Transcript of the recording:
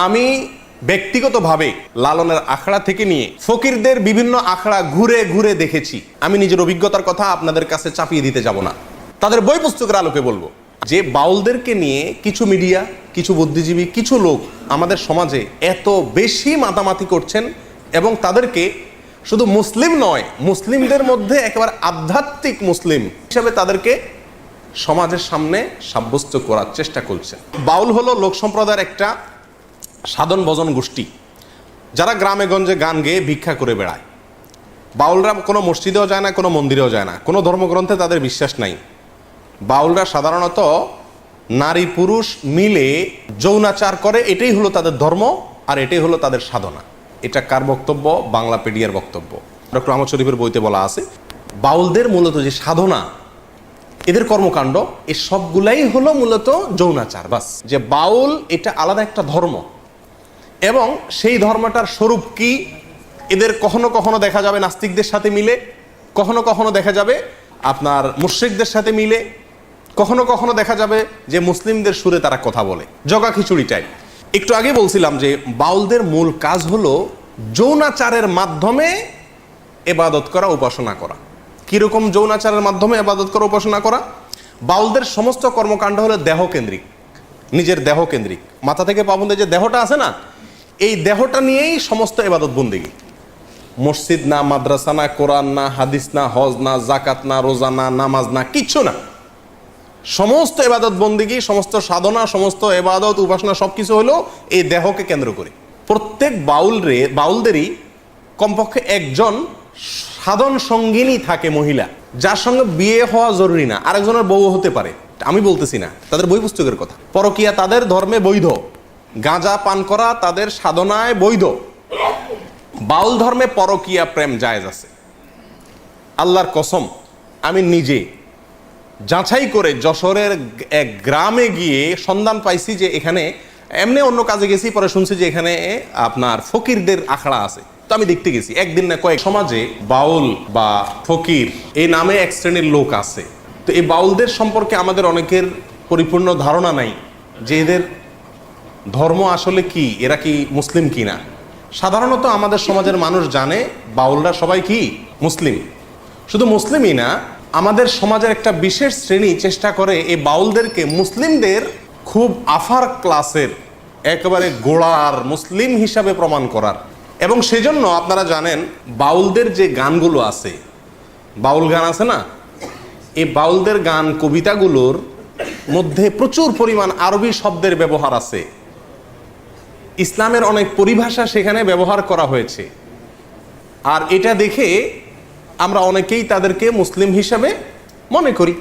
আমি ব্যক্তিগতভাবে লালনের আখড়া থেকে নিয়ে ফকিরদের বিভিন্ন আখড়া ঘুরে ঘুরে দেখেছি। আমি নিজের অভিজ্ঞতার কথা আপনাদের কাছে চাপিয়ে দিতে যাব না, তাদের বই পুস্তকের আলোকে বলবো যে বাউলদেরকে নিয়ে কিছু মিডিয়া, কিছু বুদ্ধিজীবী, কিছু লোক আমাদের সমাজে এত বেশি মাতামাতি করছেন এবং তাদেরকে শুধু মুসলিম নয়, মুসলিমদের মধ্যে একেবারে আধ্যাত্মিক মুসলিম হিসাবে তাদেরকে সমাজের সামনে সাব্যস্ত করার চেষ্টা করছে। বাউল হলো লোক সম্প্রদায়ের একটা সাধন ভজন গোষ্ঠী, যারা গ্রামে গঞ্জে গান গেয়ে ভিক্ষা করে বেড়ায়। বাউলরা কোনো মসজিদেও যায় না, কোনো মন্দিরেও যায় না, কোনো ধর্মগ্রন্থে তাদের বিশ্বাস নাই। বাউলরা সাধারণত নারী পুরুষ মিলে যৌনাচার করে, এটাই হলো তাদের ধর্ম আর এটাই হলো তাদের সাধনা। এটা কার বক্তব্য? বাংলাপিডিয়ার বক্তব্য। ডক্টর আহমদ শরীফের বইতে বলা আছে বাউলদের মূলত যে সাধনা, এদের কর্মকাণ্ড, এই সবগুলাই হলো মূলত যৌনাচার। বাস, যে বাউল এটা আলাদা একটা ধর্ম এবং সেই ধর্মটার স্বরূপ কি এদের কখনো কখনো দেখা যাবে নাস্তিকদের সাথে মিলে, কখনো কখনো দেখা যাবে আপনার মুশরিকদের সাথে মিলে, কখনো কখনো দেখা যাবে যে মুসলিমদের সুরে তারা কথা বলে, জগা খিচুড়ি টাইপ। একটু আগে বলছিলাম যে বাউলদের মূল কাজ হলো যৌনাচারের মাধ্যমে ইবাদত করা, উপাসনা করা। কিরকম যৌনাচারের মাধ্যমে ইবাদত করা, উপাসনা করা? বাউলদের সমস্ত কর্মকাণ্ড হলো দেহকেন্দ্রিক, নিজের দেহকেন্দ্রিক। মাথা থেকে পা পর্যন্ত যে দেহটা আছে না, এই দেহটা নিয়েই সমস্ত ইবাদত বন্দেগী। মসজিদ না, মাদ্রাসা না, কোরআন না, হাদিস না, হজ না, জাকাত না, রোজা না, নামাজ না, কিচ্ছু না। সমস্ত ইবাদত বন্দেগী, সমস্ত সাধনা, সমস্ত ইবাদত উপাসনা সবকিছু হলো এই দেহকে কেন্দ্র করে। প্রত্যেক বাউলদেরই কমপক্ষে একজন সাধন সঙ্গিনী থাকে, মহিলা, যার সঙ্গে বিয়ে হওয়া জরুরি না, আরেকজনের বউ হতে পারে। আমি বলতেছি না, তাদের বই পুস্তকের কথা। পরকীয়া তাদের ধর্মে বৈধ, গাঁজা পান করা তাদের সাধনায় বৈধ। বাউল ধর্মে পরকীয়া প্রেম জায়েজ আছে। আল্লাহর কসম, আমি নিজে যাচাই করে যশোরের এক গ্রামে গিয়ে সন্ধান পাইছি যে এখানে, এমনি অন্য কাজে গেছি, পরে শুনছি যে এখানে আপনার ফকিরদের আখড়া আছে। তো আমি দেখতে গেছি, একদিন না কয়েক। সমাজে বাউল বা ফকির এই নামে এক শ্রেণীর লোক আছে। তো এই বাউলদের সম্পর্কে আমাদের অনেকের পরিপূর্ণ ধারণা নাই যে এদের ধর্ম আসলে কি, এরা কি মুসলিম কি না। সাধারণত আমাদের সমাজের মানুষ জানে বাউলরা সবাই কি মুসলিম। শুধু মুসলিমই না, আমাদের সমাজের একটা বিশেষ শ্রেণী চেষ্টা করে এই বাউলদেরকে মুসলিমদের খুব আফার ক্লাসের, একেবারে গোড়ার মুসলিম হিসাবে প্রমাণ করার। এবং সেজন্য আপনারা জানেন বাউলদের যে গানগুলো আছে, বাউল গান আছে না, এই বাউলদের গান কবিতাগুলোর মধ্যে প্রচুর পরিমাণ আরবি শব্দের ব্যবহার আছে। ইসলামের অনেক পরিভাষা সেখানে ব্যবহার করা হয়েছে। আর এটা দেখে আমরা অনেকেই তাদেরকে মুসলিম হিসাবে মনে করি।